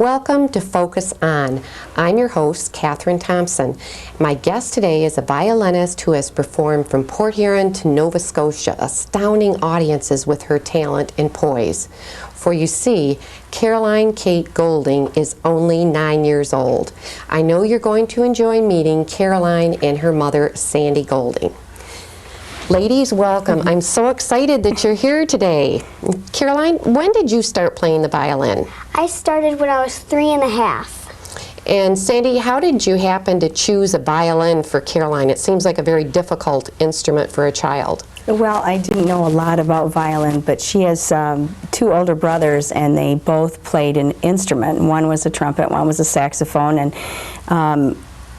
Welcome to Focus On. I'm your host, Katherine Thompson. My guest today is a violinist who has performed from Port Huron to Nova Scotia, astounding audiences with her talent and poise. For you see, Caroline Kate Goulding is only 9 years old. I know you're going to enjoy meeting Caroline and her mother, Sandy Goulding. Ladies, welcome. I'm so excited that you're here today. Caroline, when did you start playing the violin? I started when I was 3.5. And Sandy, how did you happen to choose a violin for Caroline? It seems like a very difficult instrument for a child. Well, I didn't know a lot about violin, but she has two older brothers, and they both played an instrument. One was a trumpet, one was a saxophone, and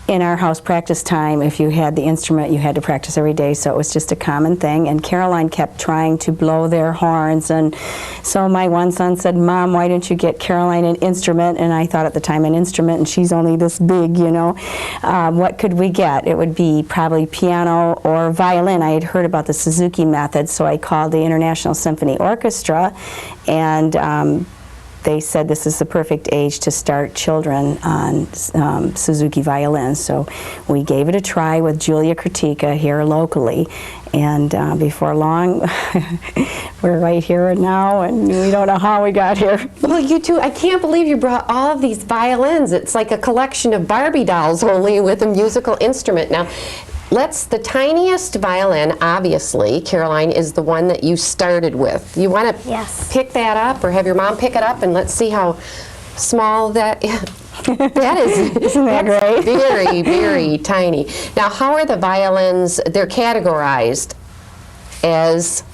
in our house practice time, if you had the instrument, you had to practice every day, so it was just a common thing. And Caroline kept trying to blow their horns, and so my one son said, "Mom, why don't you get Caroline an instrument?" And I thought at the time, an instrument, and she's only this big, you know. What could we get? It would be probably piano or violin. I had heard about the Suzuki method, so I called the International Symphony Orchestra, and they said this is the perfect age to start children on Suzuki violins. So we gave it a try with Julia Kritika here locally, and before long we're right here now, and we don't know how we got here. Well, you two, I can't believe you brought all of these violins. It's like a collection of Barbie dolls, only with a musical instrument. Now, the tiniest violin, obviously, Caroline, is the one that you started with. You want to pick that up, or have your mom pick it up, and let's see how small that is. That is. Isn't that great? Very, very tiny. Now, how are the violins? They're categorized as,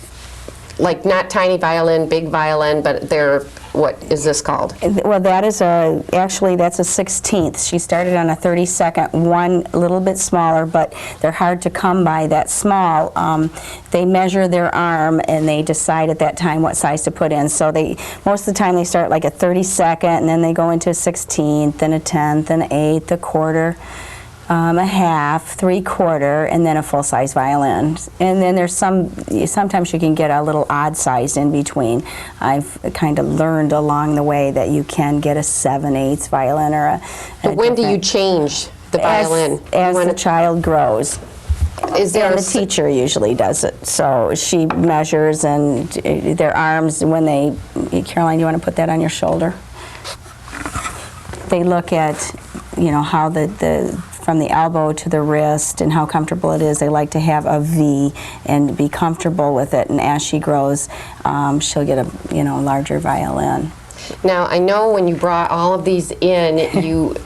like, not tiny violin, big violin, but they're, what is this called? Well, that is actually that's a 16th. She started on a 32nd, one a little bit smaller, but they're hard to come by that small. They measure their arm, and they decide at that time what size to put in. So most of the time they start like a 32nd, and then they go into a 16th, and a 10th, an 8th, a quarter, a half, 3/4, and then a full-size violin. And then there's sometimes you can get a little odd size in between. I've kind of learned along the way that you can get a 7/8 violin or a But when do you change the violin? As the child grows. Is there and the teacher usually does it. So she measures, and their arms, when Caroline, you want to put that on your shoulder? They look at, you know, how from the elbow to the wrist and how comfortable it is. They like to have a V and be comfortable with it, and as she grows, she'll get a larger violin. Now, I know when you brought all of these in, you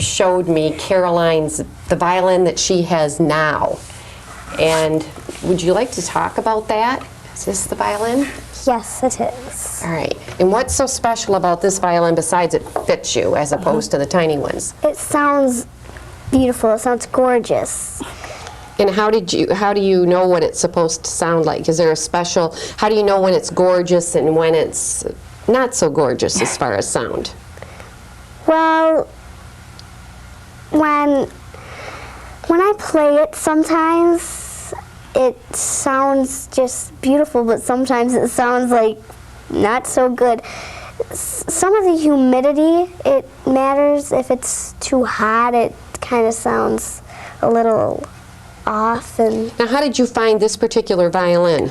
showed me Caroline's, the violin that she has now. And would you like to talk about that? Is this the violin? Yes, it is. All right. And what's so special about this violin besides it fits you as opposed to the tiny ones? It sounds beautiful. It sounds gorgeous. And how do you know what it's supposed to sound like? Is there a special, how do you know when it's gorgeous and when it's not so gorgeous as far as sound? Well, when I play it, sometimes it sounds just beautiful, but sometimes it sounds like not so good. Some of the humidity, it matters. If it's too hot, it kind of sounds a little off. And now, how did you find this particular violin?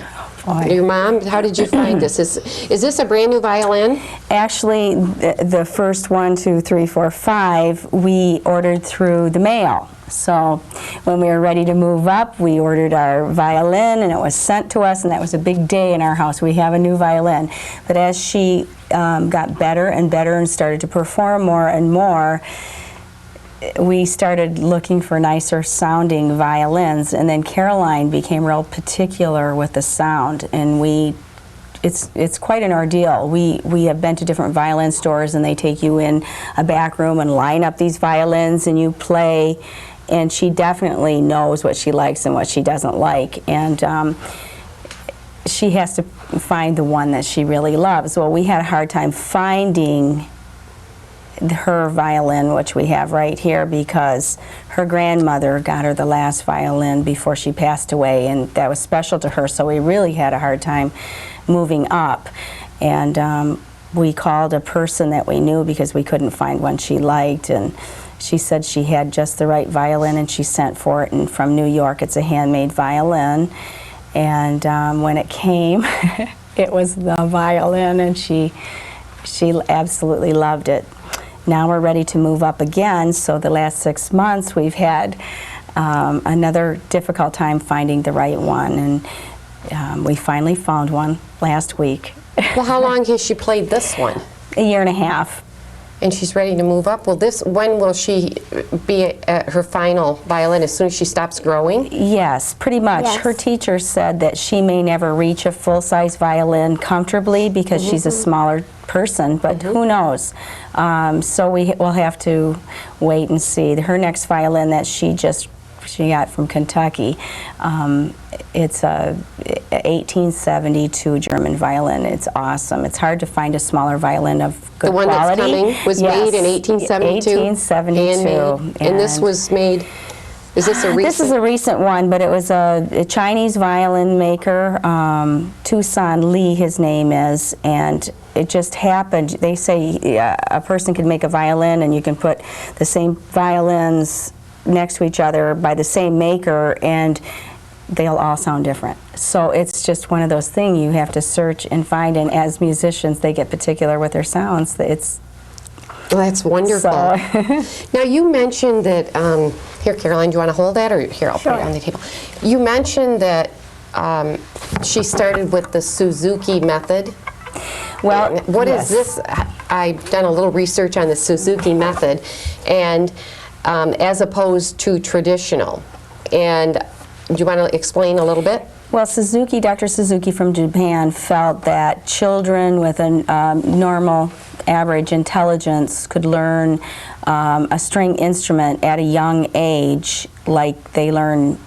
Your mom, how did you find this? Is this a brand new violin? Actually, the first 1, 2, 3, 4, 5 we ordered through the mail. So when we were ready to move up, we ordered our violin, and it was sent to us, and that was a big day in our house. We have a new violin. But as she got better and better and started to perform more and more, we started looking for nicer sounding violins, and then Caroline became real particular with the sound, and it's quite an ordeal. We have been to different violin stores, and they take you in a back room and line up these violins, and you play, and she definitely knows what she likes and what she doesn't like, and she has to find the one that she really loves. Well, we had a hard time finding her violin, which we have right here, because her grandmother got her the last violin before she passed away, and that was special to her, so we really had a hard time moving up. And we called a person that we knew because we couldn't find one she liked, and she said she had just the right violin, and she sent for it, and from New York. It's a handmade violin, and when it came, it was the violin, and she absolutely loved it. Now we're ready to move up again, so the last 6 months we've had another difficult time finding the right one, and we finally found one last week. Well, how long has she played this one? A year and a half. And she's ready to move up. Well, when will she be at her final violin? As soon as she stops growing? Yes, pretty much. Yes. Her teacher said that she may never reach a full-size violin comfortably because she's a smaller person, but who knows? So we'll have to wait and see. Her next violin that she got from Kentucky, it's a 1872 German violin. It's awesome. It's hard to find a smaller violin of good quality. The one that's coming was made in 1872? 1872. And this was made, is this a recent? This is a recent one, but it was a Chinese violin maker, Tucson Lee his name is, and it just happened. They say a person can make a violin and you can put the same violins next to each other by the same maker and they'll all sound different. So it's just one of those things you have to search and find, and as musicians they get particular with their sounds. It's Well, that's wonderful. So Now you mentioned that, here Caroline, do you want to hold that, or here I'll put it on the table. You mentioned that she started with the Suzuki method. well, What is yes. this? I've done a little research on the Suzuki method, and as opposed to traditional. And do you want to explain a little bit? Well, Dr. Suzuki from Japan felt that children with a normal average intelligence could learn a string instrument at a young age like they learn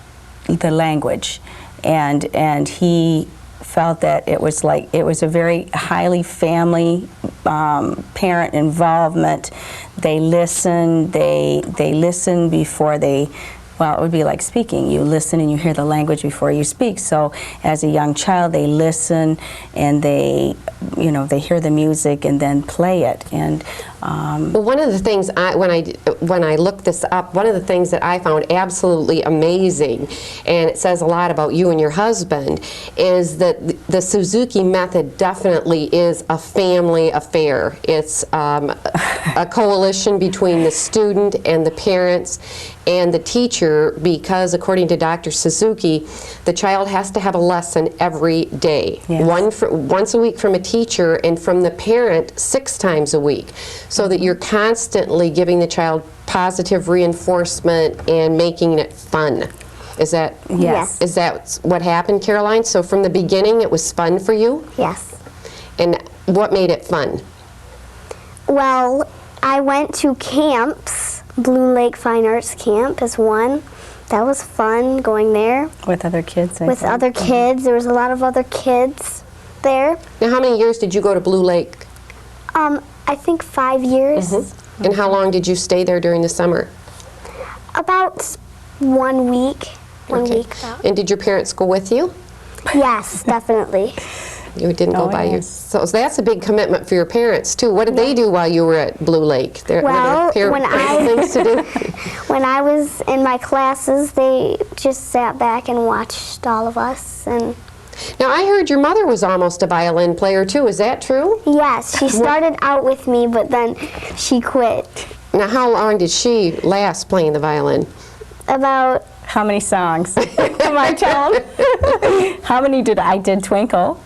the language. And he felt that it was a very highly family parent involvement. They listen before they, well, it would be like speaking. You listen and you hear the language before you speak. So as a young child, they listen and they hear the music and then play it. And well, one of the things when I looked this up, one of the things that I found absolutely amazing, and it says a lot about you and your husband, is that the Suzuki method definitely is a family affair. It's a coalition between the student and the parents and the teacher, because according to Dr. Suzuki, the child has to have a lesson every day. Yes. Once a week from a teacher, and from the parent 6 times a week, so that you're constantly giving the child positive reinforcement and making it fun. Is that Yes. Is that what happened, Caroline? So from the beginning it was fun for you? Yes. And what made it fun? Well, I went to camps. Blue Lake Fine Arts Camp is one. That was fun going there. with other kids. I With think. other kids. There was a lot of other kids there. Now, how many years did you go to Blue Lake? I think 5 years. And how long did you stay there during the summer? About 1 week. One Okay. week about. And did your parents go with you? Yes, definitely. You didn't go Oh, by yes. So that's a big commitment for your parents, too. What did they do while you were at Blue Lake? Well, when things to do? When I was in my classes, they just sat back and watched all of us. And Now, I heard your mother was almost a violin player, too. Is that true? yes, she started out with me, but then she quit. Now, how long did she last playing the violin? About How many songs? Come on, tell 'em. How many did I did Twinkle?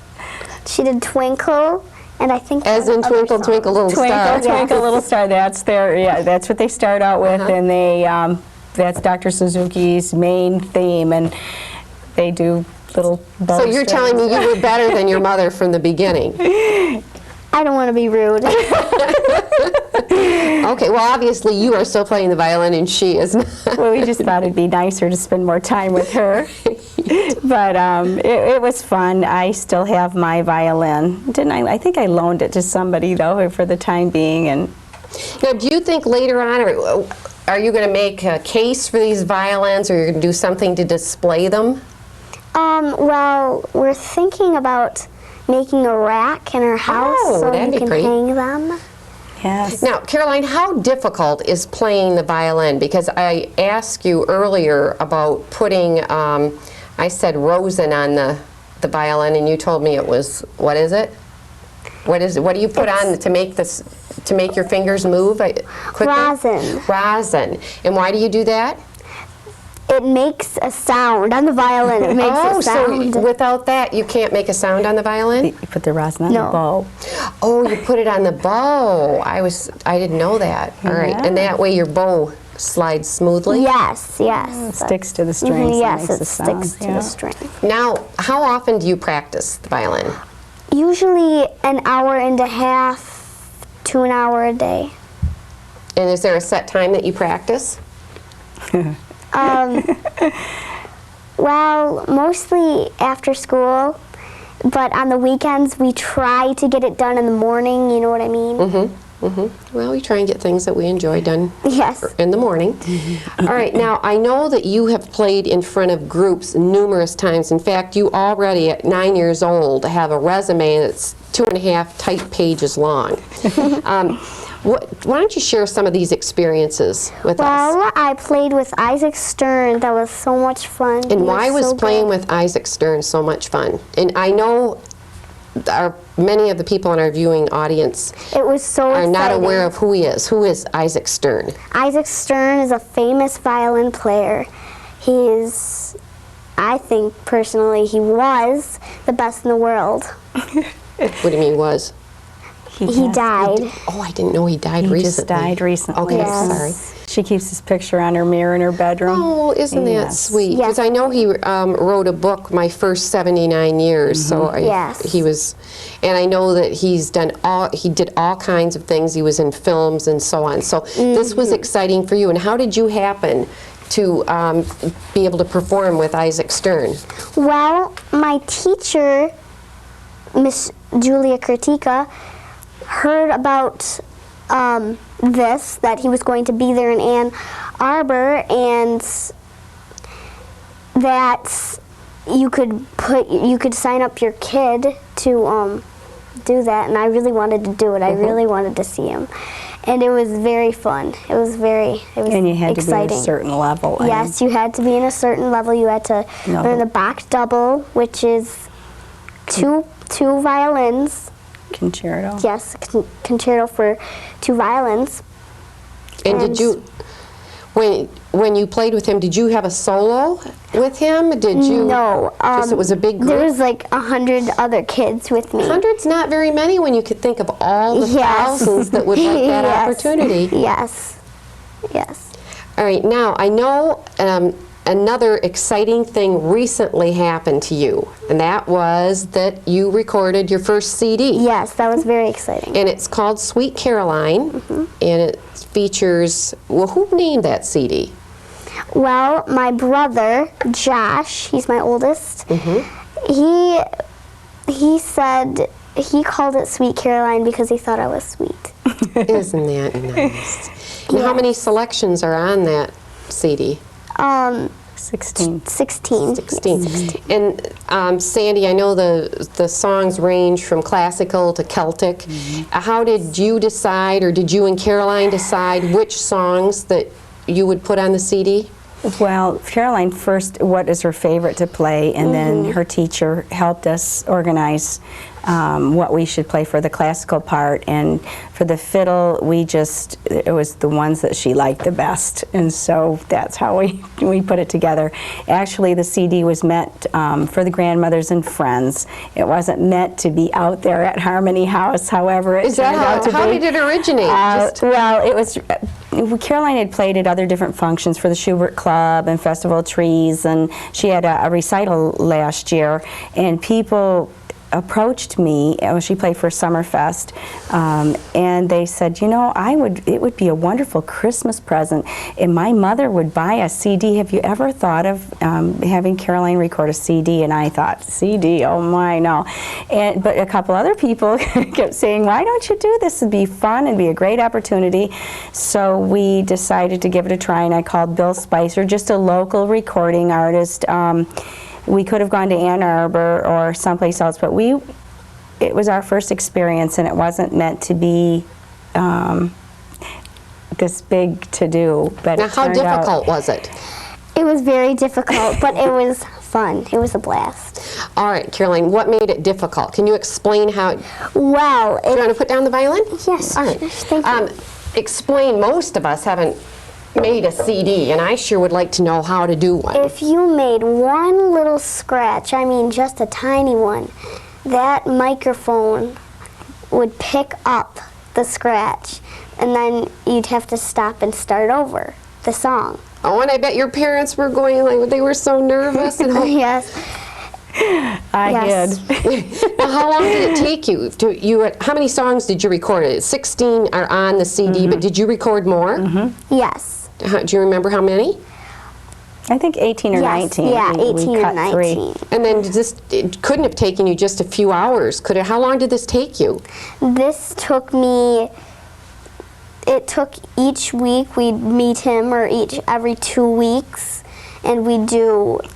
she did Twinkle, and I think As in other Twinkle, songs. Twinkle, Little Twinkle, Star. Twinkle, Little Star. That's that's what they start out with, and they that's Dr. Suzuki's main theme, and they do little. So you're telling me you were better than your mother from the beginning? I don't want to be rude. Okay, well, obviously you are still playing the violin and she is not. Well, we just thought it'd be nicer to spend more time with her. But it was fun. I still have my violin. Didn't I? I think I loaned it to somebody, though, for the time being. And Now, do you think later on, or are you going to make a case for these violins, or you're going to do something to display them? Well, we're thinking about making a rack in our house so that'd you be can great. hang them. Yes. Now, Caroline, how difficult is playing the violin? Because I asked you earlier about putting, I said rosin on the violin, and you told me it was, what is it? What is it? What do you put on to make this, to make your fingers move quicker? Rosin. Rosin. And why do you do that? It makes a sound on the violin. It makes a sound. So without that, you can't make a sound on the violin? You put the rosin on No. the bow. Oh, you put it on the bow. I didn't know that. All right. Yeah. And that way your bow slides smoothly? Yes, yes. It sticks to the string. So Yes, makes it a sound. sticks to the string. Now, how often do you practice the violin? Usually an hour and a half to an hour a day. And is there a set time that you practice? Well, mostly after school, but on the weekends we try to get it done in the morning, you know what I mean? Well, we try and get things that we enjoy done Yes. in the morning. All right, now I know that you have played in front of groups numerous times. In fact, you already at 9 years old have a resume that's 2.5 type pages long. Why don't you share some of these experiences with us? Well, I played with Isaac Stern. That was so much fun. And He why was so playing good. with Isaac Stern so much fun? And I know many of the people in our viewing audience It was so are exciting. not aware of who he is. Who is Isaac Stern? Isaac Stern is a famous violin player. He's, I think personally, he was the best in the world. What do you mean was? He died. Oh, I didn't know he died He recently. just died recently. Okay, Yes. sorry. She keeps his picture on her mirror in her bedroom. Oh, isn't that Yes. sweet? Because Yes. I know he wrote a book, My First 79 Years. So Yes. he was, and I know that he did all kinds of things. He was in films and so on. So this was exciting for you. And how did you happen to be able to perform with Isaac Stern? Well, my teacher, Miss Julia Kurtika, heard about this, that he was going to be there in Ann Arbor, and that you could sign up your kid to do that, and I really wanted to do it. I really wanted to see him, and it was very fun. It was And you had exciting. to be at a certain level. and- Yes, you had to be in a certain level. You had to No. learn the Bach double, which is two violins. Concerto. Yes, concerto for 2 violins. And did you, when you played with him, did you have a solo with him? Did you? No. Just it was a big group? There was like 100 other kids with me. 100's not very many when you could think of all the Yes. thousands that would like that Yes. opportunity. Yes. Yes. All right, now I know another exciting thing recently happened to you, and that was that you recorded your first CD. Yes, that was very exciting. And it's called Sweet Caroline, and it features, well, who named that CD? Well, my brother, Josh, he's my oldest, he said he called it Sweet Caroline because he thought I was sweet. Isn't that nice? And how many selections are on that CD? 16. 16. 16. And Sandy, I know the songs range from classical to Celtic. How did you decide, or did you and Caroline decide which songs that you would put on the CD? Well, Caroline first, what is her favorite to play, and then her teacher helped us organize what we should play for the classical part, and for the fiddle, it was the ones that she liked the best, and so that's how we put it together. Actually, the CD was meant for the grandmothers and friends. It wasn't meant to be out there at Harmony House, however it Is that turned out to be. how did it originate? Well, it was, Caroline had played at other different functions for the Schubert Club and Festival of Trees, and she had a recital last year, and people approached me. She played for Summerfest, and they said, you know, it would be a wonderful Christmas present, and my mother would buy a CD. Have you ever thought of having Caroline record a CD? And I thought, CD? Oh my, no. But a couple other people kept saying, why don't you do this? It'd be fun and be a great opportunity. So we decided to give it a try, and I called Bill Spicer, just a local recording artist. We could have gone to Ann Arbor or someplace else, but we it was our first experience, and it wasn't meant to be this big to do. But Now, it how turned out- difficult was it? It was very difficult, but it was fun. It was a blast. All right, Caroline, what made it difficult? Can you explain how... Well, Do you want to put down the violin? Yes, All right. thank you. Explain, most of us haven't made a CD, and I sure would like to know how to do one. if you made one little scratch, I mean just a tiny one, that microphone would pick up the scratch, and then you'd have to stop and start over the song. Oh, and I bet your parents were going, like, they were so nervous. And Yes. I Yes. did. Now, how long did it take you? How many songs did you record? 16 are on the CD, but did you record more? Yes. Do you remember how many? I think 18 or Yes. 19. Yeah, we 18 cut and 3. 19. And then it couldn't have taken you just a few hours, could it? How long did this take you? This took me, it took each week, we'd meet him, or every 2 weeks, and we'd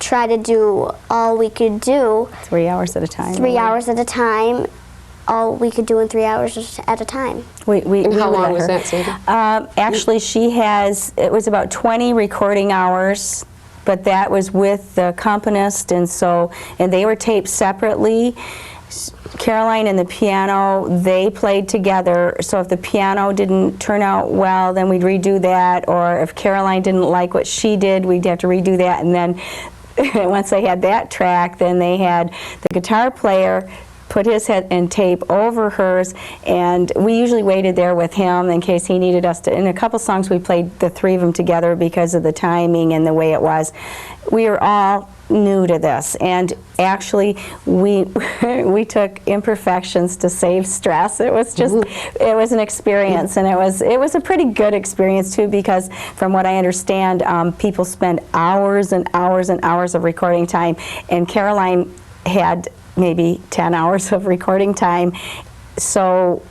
try to do all we could do, 3 hours at a time. 3 hours at a time, all we could do in 3 hours at a time. And how long was that, Sandy? Actually, it was about 20 recording hours, but that was with the accompanist, and they were taped separately. Caroline and the piano, they played together, so if the piano didn't turn out well, then we'd redo that, or if Caroline didn't like what she did, we'd have to redo that, and then once they had that track, then they had the guitar player put his head and tape over hers, and we usually waited there with him in case he needed us to. In a couple songs we played the three of them together because of the timing and the way it was. We were all new to this, and actually we we took imperfections to save stress. It was just it was an experience, and it was a pretty good experience too, because from what I understand, people spend hours and hours and hours of recording time, and Caroline had maybe 10 hours of recording time. So,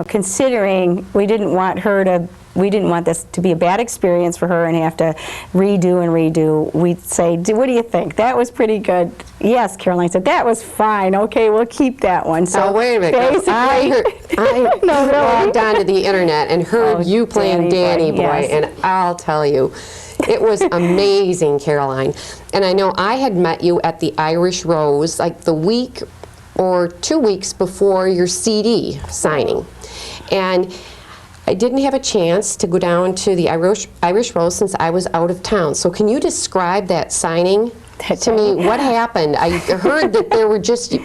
considering we didn't want this to be a bad experience for her and have to redo and redo, we'd say, what do you think? That was pretty good. Yes, Caroline said, that was fine. Okay, we'll keep that one. So wait a minute. I logged onto the internet and heard you playing Danny Boy, yes. and I'll tell you, it was amazing, Caroline. And I know I had met you at the Irish Rose like the week or 2 weeks before your CD signing. And I didn't have a chance to go down to the Irish Rose since I was out of town. So can you describe that signing to me? What happened? I heard that there were just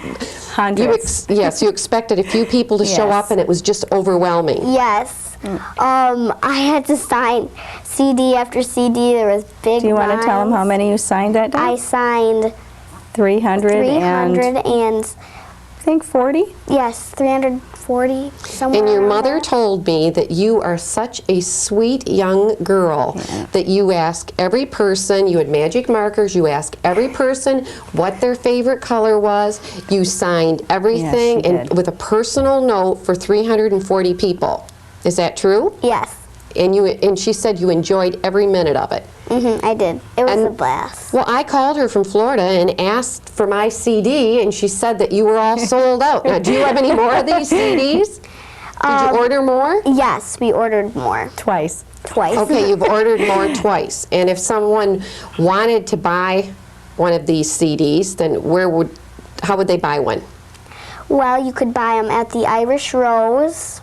hundreds. Yes, you expected a few people to show up, and it was just overwhelming. Yes. I had to sign CD after CD. There was big Do you want to tell them how many you signed that day? I signed 300 and I think 40? yes, 340 somewhere. And your around mother there. told me that you are such a sweet young girl that you ask every person, you had magic markers, you asked every person what their favorite color was, you signed everything, Yes, she and did. with a personal note for 340 people. Is that true? Yes. And she said you enjoyed every minute of it. I did. It was And- a blast. Well, I called her from Florida and asked for my CD, and she said that you were all sold out. Now, do you have any more of these CDs? Did you order more? Yes, we ordered more. Twice. Twice. Okay, you've ordered more twice. And if someone wanted to buy one of these CDs, then how would they buy one? Well, you could buy them at the Irish Rose,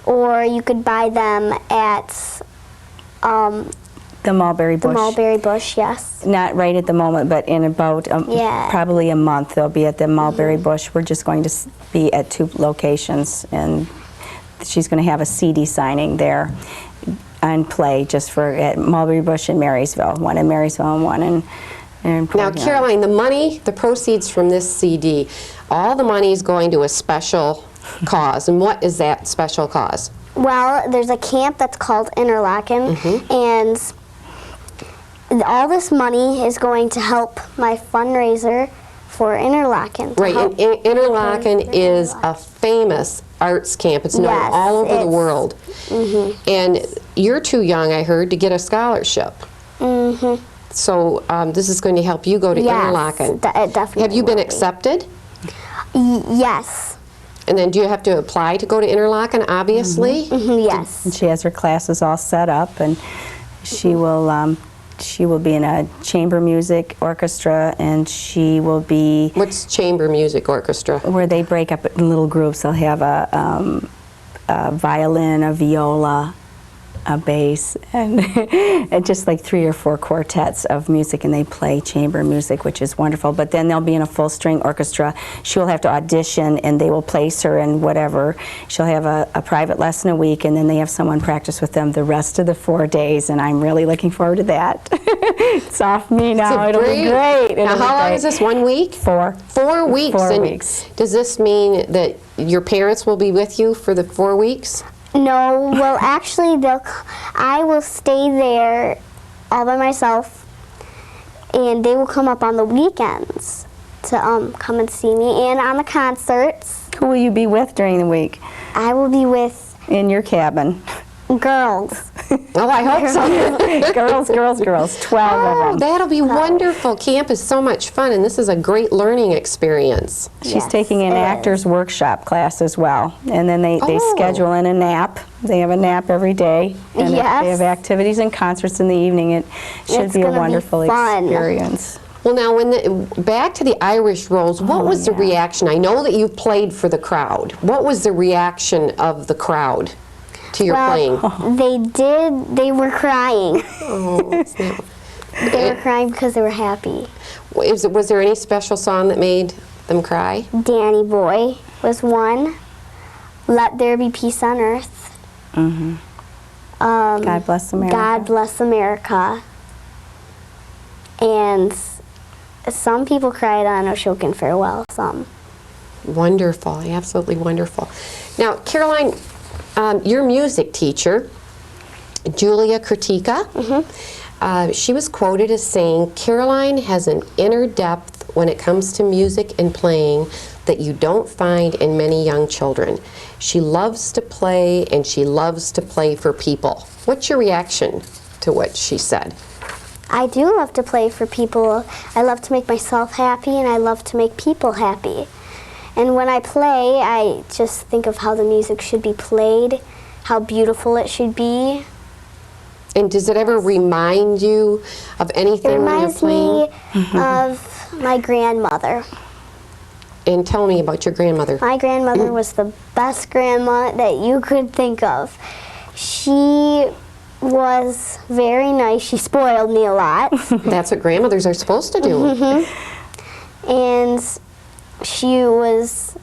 or you could buy them at The Mulberry the Bush. Mulberry Bush, yes. Not right at the moment, but in about Yeah. probably a month they'll be at the Mulberry Bush. We're just going to be at 2 locations, and she's going to have a CD signing there and play just at Mulberry Bush in Marysville. One in Marysville and one in Now, Port Huron. Caroline, the proceeds from this CD, all the money is going to a special cause. And what is that special cause? Well, there's a camp that's called Interlaken, and all this money is going to help my fundraiser for Interlaken. to Right, help and Interlaken for is a famous arts camp. It's known Yes, all over the it's- world. And you're too young, I heard, to get a scholarship. So this is going to help you go to Yes, Interlaken. it definitely Have you been will be. accepted? Yes. And then do you have to apply to go to Interlochen, obviously? Yes. And she has her classes all set up, and she will be in a chamber music orchestra, and she will be What's chamber music orchestra? where they break up in little groups. They'll have a violin, a viola, a bass, and just like 3 or 4 quartets of music, and they play chamber music, which is wonderful. But then they'll be in a full string orchestra. She'll have to audition, and they will place her in whatever. She'll have a private lesson a week, and then they have someone practice with them the rest of the 4 days, and I'm really looking forward to that. It's off me now. It'll be great. Now, how long is this? 1 week? 4. 4 weeks. 4 And weeks. does this mean that your parents will be with you for the 4 weeks? No, well, actually, I will stay there all by myself, and they will come up on the weekends to come and see me, and on the concerts. Who will you be with during the week? I will be with In your cabin. girls. Oh, I hope so. Girls, 12 Oh, of them. that'll be wonderful. Camp is so much fun, and this is a great learning experience. She's Yes, taking an it is. actor's workshop class as well. And then they Oh. schedule in a nap. They have a nap every day. And Yes. they have activities and concerts in the evening. It should It's be a gonna be wonderful fun. experience. Well, now, back to the Irish Rose, what was the reaction? I know that you played for the crowd. What was the reaction of the crowd to your playing? They were crying. Oh, it's not- They were crying because they were happy. Was there any special song that made them cry? Danny Boy was one. Let There Be Peace on Earth. God bless America. God Bless America. And some people cried on Ashokan Farewell, some. Wonderful, absolutely wonderful. Now, Caroline, your music teacher, Julia Kritika, she was quoted as saying, Caroline has an inner depth when it comes to music and playing that you don't find in many young children. She loves to play, and she loves to play for people. What's your reaction to what she said? I do love to play for people. I love to make myself happy, and I love to make people happy. And when I play, I just think of how the music should be played, how beautiful it should be. And does it ever remind you of It anything when you're reminds playing? me of my grandmother. And tell me about your grandmother. My grandmother was the best grandma that you could think of. She was very nice. She spoiled me a lot. That's what grandmothers are supposed to do. And she was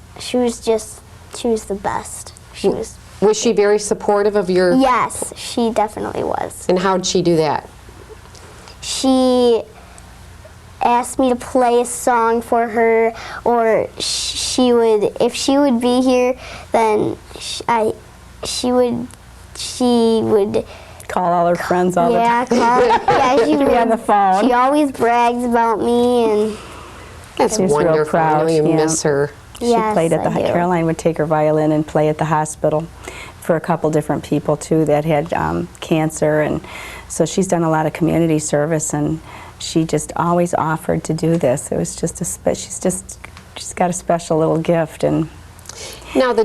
the best. She was, Was she very supportive of your... yes, she definitely was. And how'd she do that? She asked me to play a song for her, or she would, if she would be here, then she would Call all her friends all the time. she Be on the phone. She always brags about me, and That's She's real wonderful. I proud, know you yeah. miss her. She yes, played at the I do. Caroline would take her violin and play at the hospital for a couple different people too that had cancer, and so she's done a lot of community service, and she just always offered to do this. It was just she's got a special little gift. And Now,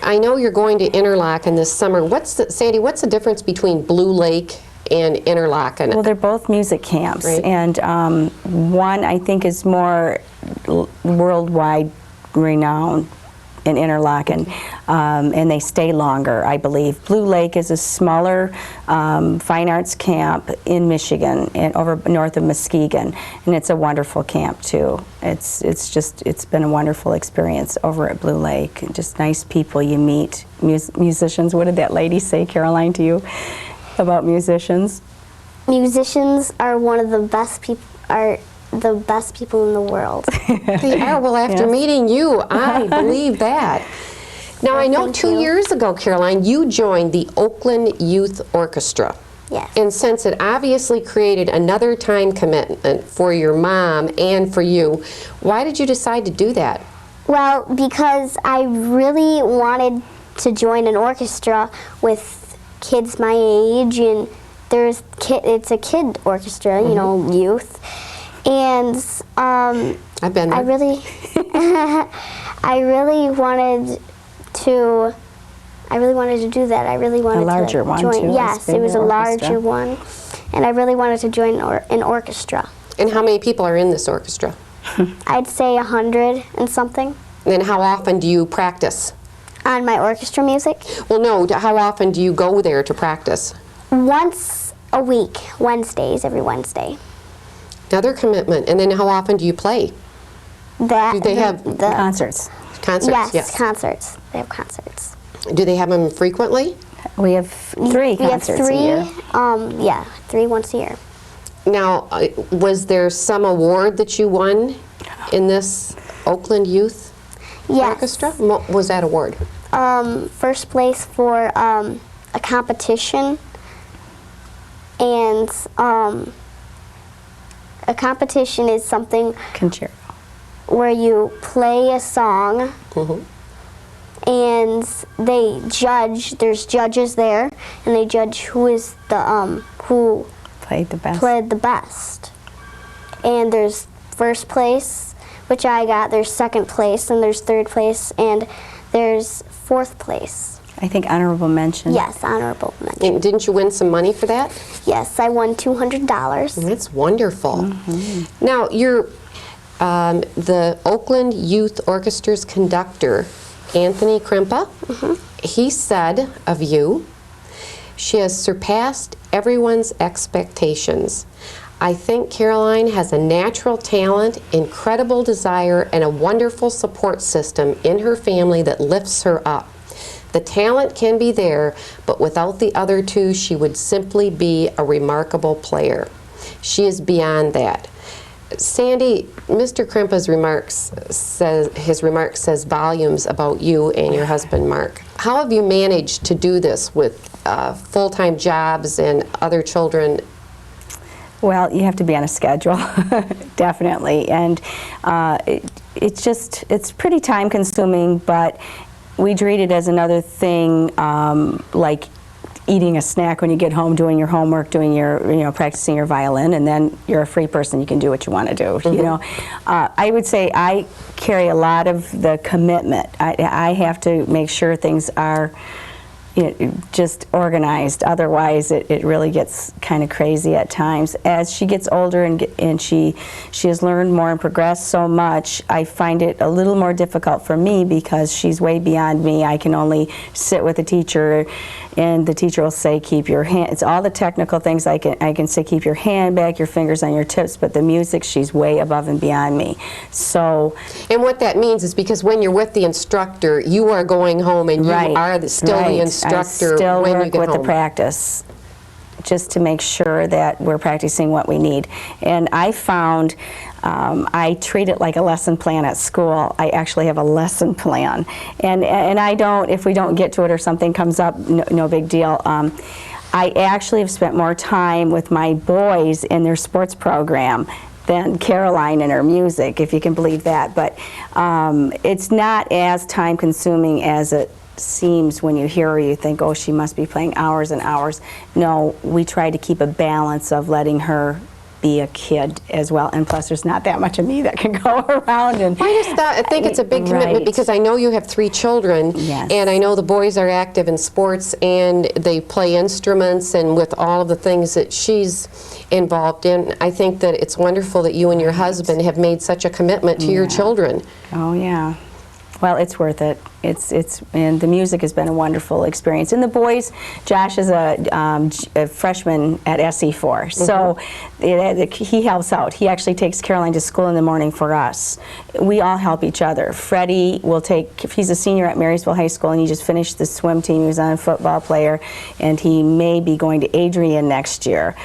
I know you're going to Interlochen this summer. Sandy, what's the difference between Blue Lake and Interlochen? well, they're both music camps, Right. and one I think is more worldwide renowned in Interlochen, and they stay longer, I believe. Blue Lake is a smaller fine arts camp in Michigan, and over north of Muskegon, and it's a wonderful camp too. It's been a wonderful experience over at Blue Lake. Just nice people you meet, musicians. What did that lady say, Caroline, to you about musicians? musicians are one of the best people. Are the best people in the world. They are. Well, after Yes. meeting you, I believe that. Now, I know thank 2 you. years ago, Caroline, you joined the Oakland Youth Orchestra. Yes. And since it obviously created another time commitment for your mom and for you, why did you decide to do that? Well, because I really wanted to join an orchestra with kids my age, and it's a kid orchestra, you know, youth. And I've been there. I really, I really wanted to. I really wanted to do that. I really wanted A larger to one, join. too, a Yes, it was a bigger larger orchestra. one, and I really wanted to join an orchestra. And how many people are in this orchestra? I'd say 100 and something. And how often do you practice? On my orchestra music, Well, no, how often do you go there to practice? once a week, Wednesdays, every Wednesday. Another commitment. And then how often do you play? That Do they have Concerts. concerts? yes, concerts. They have concerts. Do they have them frequently? We have 3 We have concerts 3. a year. Yeah, 3 once a year. Now, was there some award that you won in this Oakland Youth Yes. Orchestra? What was that award? First place for a competition, and a competition is something Concerto. where you play a song Mhm. and they judge. There's judges there, and they judge who is the who Played the best. played the best. And there's first place, which I got. There's second place, and there's third place, and there's fourth place. I think honorable mention. Yes, honorable mention. And didn't you win some money for that? Yes, I won $200. That's wonderful. Now, you're the Oakland Youth Orchestra's conductor, Anthony Krimpa. He said of you, she has surpassed everyone's expectations. I think Caroline has a natural talent, incredible desire, and a wonderful support system in her family that lifts her up. The talent can be there, but without the other two, she would simply be a remarkable player. She is beyond that. Sandy, Mr. Krimpa's remarks says volumes about you and your husband, Mark. How have you managed to do this with full-time jobs and other children? Well, you have to be on a schedule, definitely, and it's pretty time consuming, but we treat it as another thing, like eating a snack when you get home, doing your homework, doing your, practicing your violin, and then you're a free person. You can do what you want to do. I would say I carry a lot of the commitment. I have to make sure things are just organized. Otherwise, it really gets kind of crazy at times. As she gets older and she has learned more and progressed so much, I find it a little more difficult for me because she's way beyond me. I can only sit with a teacher, and the teacher will say, keep your hand. It's all the technical things I can say, keep your hand back, your fingers on your tips, but the music, she's way above and beyond me. So. And what that means is because when you're with the instructor, you are going home and you are still the instructor I still when you work get with home. the practice just to make sure that we're practicing what we need. And I found I treat it like a lesson plan at school. I actually have a lesson plan. And I don't, if we don't get to it or something comes up, no big deal. I actually have spent more time with my boys in their sports program than Caroline in her music, if you can believe that. But it's not as time consuming as it seems when you hear her. You think, oh, she must be playing hours and hours. No, we try to keep a balance of letting her be a kid as well, and plus there's not that much of me that can go around. And I think it's a big commitment Right. because I know you have 3 children, Yes. and I know the boys are active in sports and they play instruments, and with all of the things that she's involved in, I think that it's wonderful that you and your husband have made such a commitment to your children. Oh yeah. Well, it's worth it. And the music has been a wonderful experience. And the boys, Josh is a freshman at SE4, so he helps out. He actually takes Caroline to school in the morning for us. We all help each other. Freddie will he's a senior at Marysville High School, and he just finished the swim team. He was on a football player, and he may be going to Adrian next year.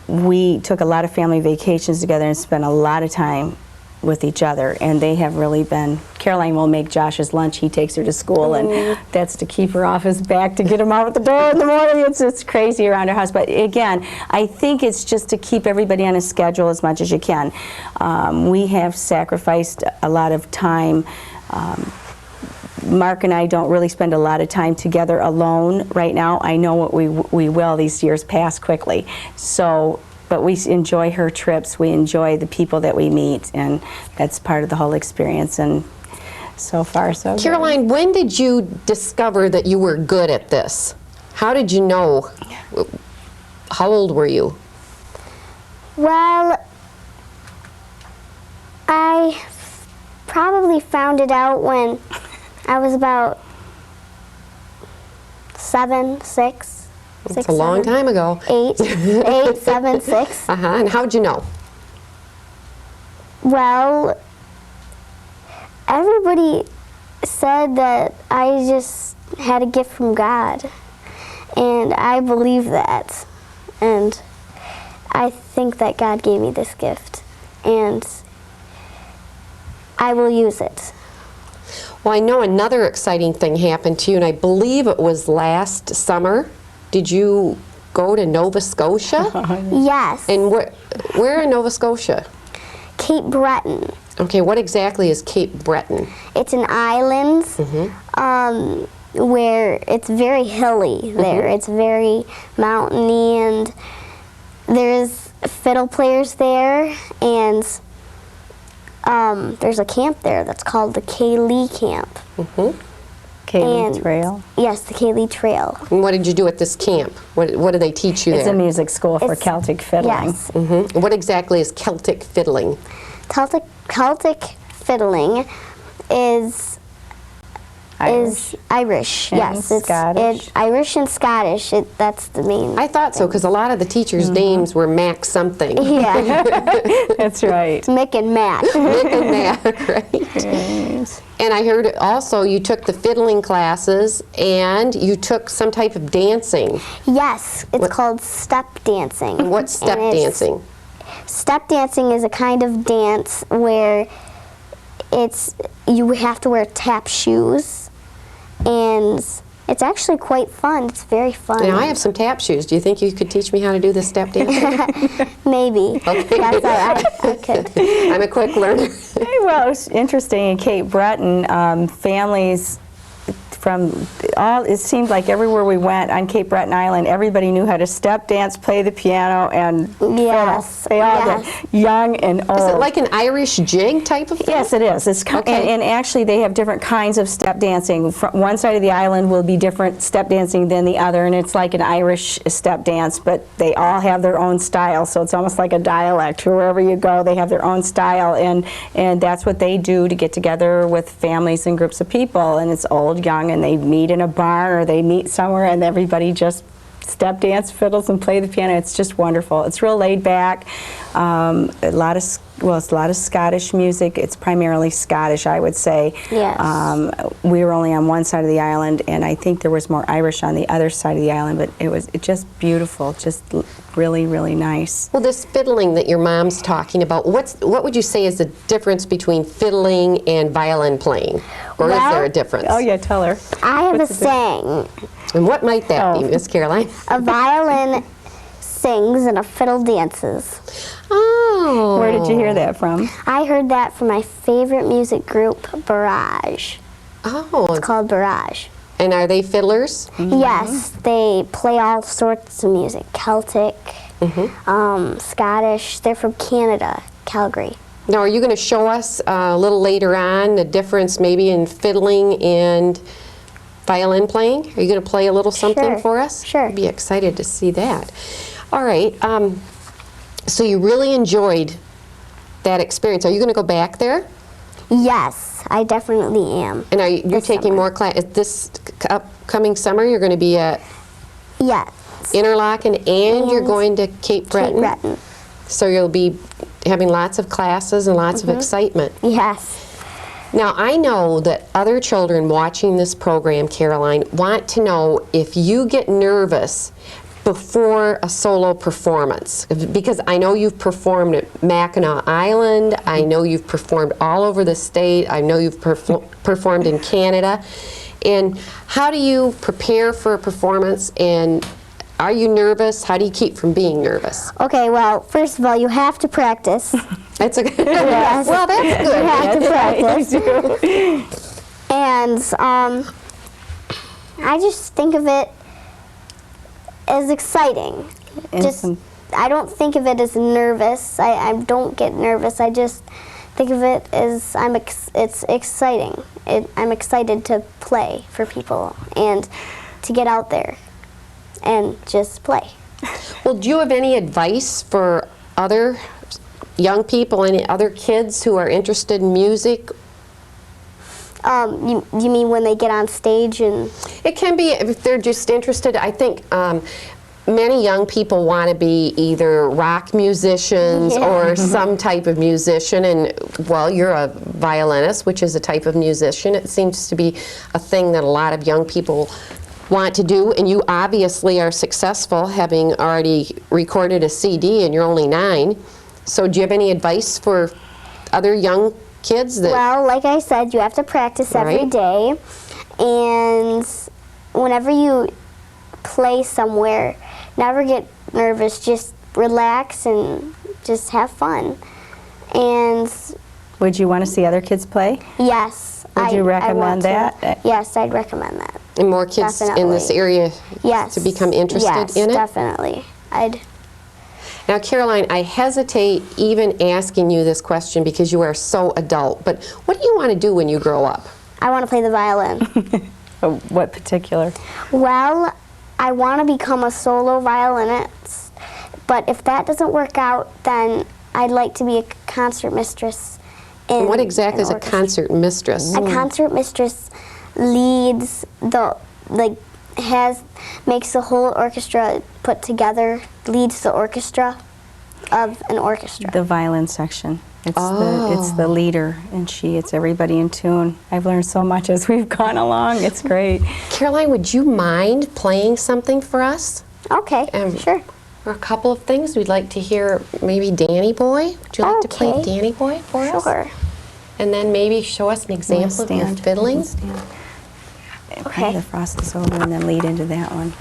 We took a lot of family vacations together and spent a lot of time with each other, and they have really been. Caroline will make Josh's lunch. He takes her to school, and that's to keep her off his back to get him out the door in the morning. It's crazy around our house, but again, I think it's just to keep everybody on a schedule as much as you can. We have sacrificed a lot of time. Mark and I don't really spend a lot of time together alone right now. I know what we will. These years pass quickly, so but we enjoy her trips. We enjoy the people that we meet, and that's part of the whole experience. And so far, so good. Caroline, when did you discover that you were good at this? How did you know? How old were you? Well, I probably found it out when I was about 7, 6. It's a long time ago. 8, 7, 6. And how'd you know? Well, everybody said that I just had a gift from God, and I believe that. And I think that God gave me this gift, and I will use it. Well, I know another exciting thing happened to you, and I believe it was last summer. Did you go to Nova Scotia? Yes. And where in Nova Scotia? Cape Breton. Okay, what exactly is Cape Breton? It's an island where it's very hilly there. It's very mountainy, and there's fiddle players there, and there's a camp there that's called the Kaylee Camp. Kaylee Trail. Yes, the Kaylee Trail. And what did you do at this camp? What do they teach you It's there? a music school for Celtic fiddling. Yes. What exactly is Celtic fiddling? Celtic fiddling is Irish. And Yes, Scottish. it's Irish and Scottish. That's the main. I thought so, because a lot of the teachers' names were Mac something. Yeah, That's right. Mick and Matt. Mick and Mac, right? And I heard also you took the fiddling classes and you took some type of dancing. Yes, it's called step dancing. What's step And dancing? Step dancing is a kind of dance where you have to wear tap shoes, and it's actually quite fun. It's very fun. Now, I have some tap shoes. Do you think you could teach me how to do this step dancing? Maybe. Okay. Yes, I could. I'm a quick learner. Well, it's interesting in Cape Breton, families from all, it seemed like everywhere we went on Cape Breton Island, everybody knew how to step dance, play the piano, and Yes, fiddle. They all yes. did, young and old. Is it like an Irish jig type of thing? Yes, it is. It's Okay. and actually, they have different kinds of step dancing. One side of the island will be different step dancing than the other, and it's like an Irish step dance, but they all have their own style, so it's almost like a dialect. Wherever you go, they have their own style, and that's what they do to get together with families and groups of people, and it's old, young, and they meet in a barn or they meet somewhere, and everybody just step dance, fiddles, and play the piano. It's just wonderful. It's real laid back. It's a lot of Scottish music. It's primarily Scottish, I would say. Yes. We were only on one side of the island, and I think there was more Irish on the other side of the island, but it's just beautiful, just really, really nice. Well, this fiddling that your mom's talking about, what would you say is the difference between fiddling and violin playing? Or is Well- there a difference? Oh yeah, tell her. I have a saying. And what might that be, Miss Caroline? A violin sings and a fiddle dances. Oh. Where did you hear that from? I heard that from my favorite music group, Barrage. Oh. It's called Barrage. And are they fiddlers? Yes, they play all sorts of music. Celtic, Scottish. They're from Canada, Calgary. Now, are you going to show us a little later on the difference maybe in fiddling and violin playing? Are you going to play a little something Sure, for us? sure. I'd be excited to see that. All right. So you really enjoyed that experience. Are you going to go back there? Yes, I definitely am. And are you This taking summer. more class? This upcoming summer, you're going to be at Yes. Interlaken and you're going to Cape Breton? Cape Breton. So you'll be having lots of classes and lots of excitement. Yes. Now, I know that other children watching this program, Caroline, want to know if you get nervous before a solo performance. Because I know you've performed at Mackinac Island, I know you've performed all over the state, I know you've performed in Canada. And how do you prepare for a performance, and are you nervous? How do you keep from being nervous? Okay, well, first of all, you have to practice. That's okay. Yes. Well, that's good. You have to practice. And I just think of it as exciting. And Just some I don't think of it as nervous. I don't get nervous. I just think of it as it's exciting. I'm excited to play for people and to get out there and just play. Well, do you have any advice for other young people, any other kids who are interested in music? You mean when they get on stage and... It can be if they're just interested. I think many young people want to be either rock musicians or some type of musician, and well, you're a violinist, which is a type of musician. It seems to be a thing that a lot of young people want to do, and you obviously are successful, having already recorded a CD and you're only 9. So do you have any advice for other young kids? Well, like I said, you have to practice every day, and whenever you play somewhere, never get nervous, just relax and just have fun. And Would you want to see other kids play? yes, Would you recommend that? Yes, I'd recommend that. And more kids in this area to become interested in it? Yes, definitely. Now, Caroline, I hesitate even asking you this question because you are so adult, but what do you want to do when you grow up? I want to play the violin. What particular? Well, I want to become a solo violinist, but if that doesn't work out, then I'd like to be a concert mistress. And what exactly is a concert mistress? A concert mistress leads makes the whole orchestra put together, leads the orchestra of an orchestra. The violin section. It's the leader, and it's everybody in tune. I've learned so much as we've gone along. It's great. Caroline, would you mind playing something for us? Okay, sure. Or a couple of things. We'd like to hear maybe Danny Boy. Would you like to play Danny Boy for us? Sure. And then maybe show us an example of your fiddling? Okay. The Frost is Over, and then lead into that one.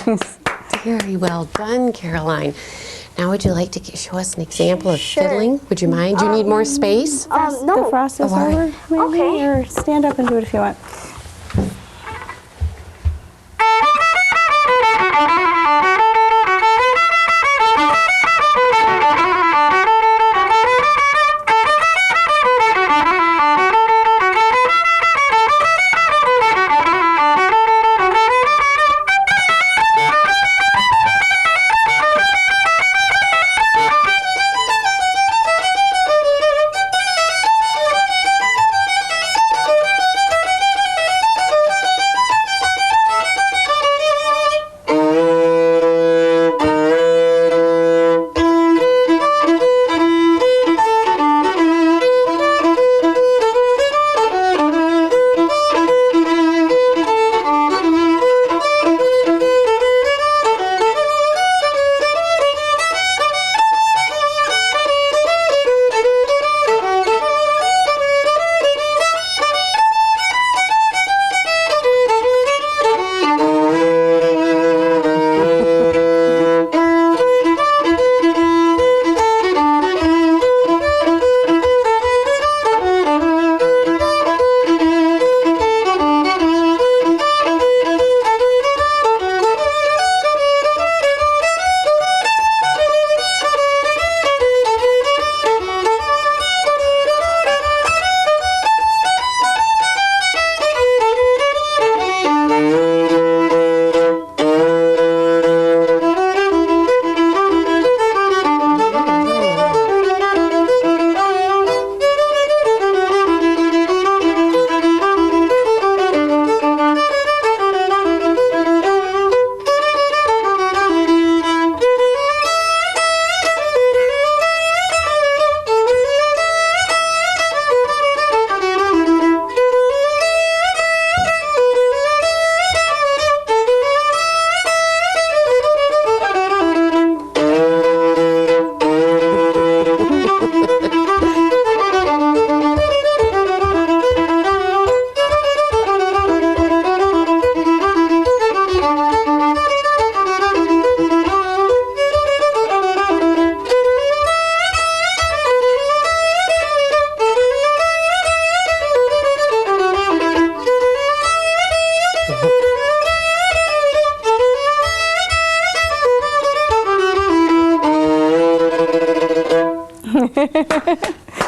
Nice. Very well done, Caroline. Now, would you like to show us an example of fiddling? Would you mind? Do you need more space? No. The Frost is Over, maybe? Okay. Or stand up and do it if you want.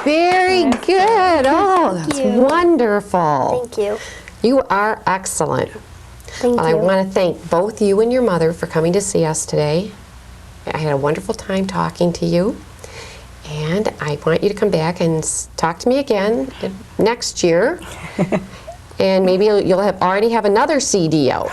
Very good. Oh, that's you. wonderful. Thank you. You are excellent. Thank Well, I you. want to thank both you and your mother for coming to see us today. I had a wonderful time talking to you. And I want you to come back and talk to me again next year. And maybe you'll already have another CD out.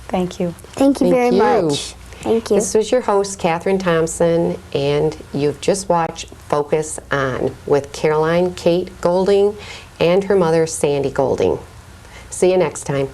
Thank you. Thank you very you. much. Thank you. This was your host, Catherine Thompson, and you've just watched Focus On with Caroline Kate Goulding and her mother, Sandy Goulding. See you next time.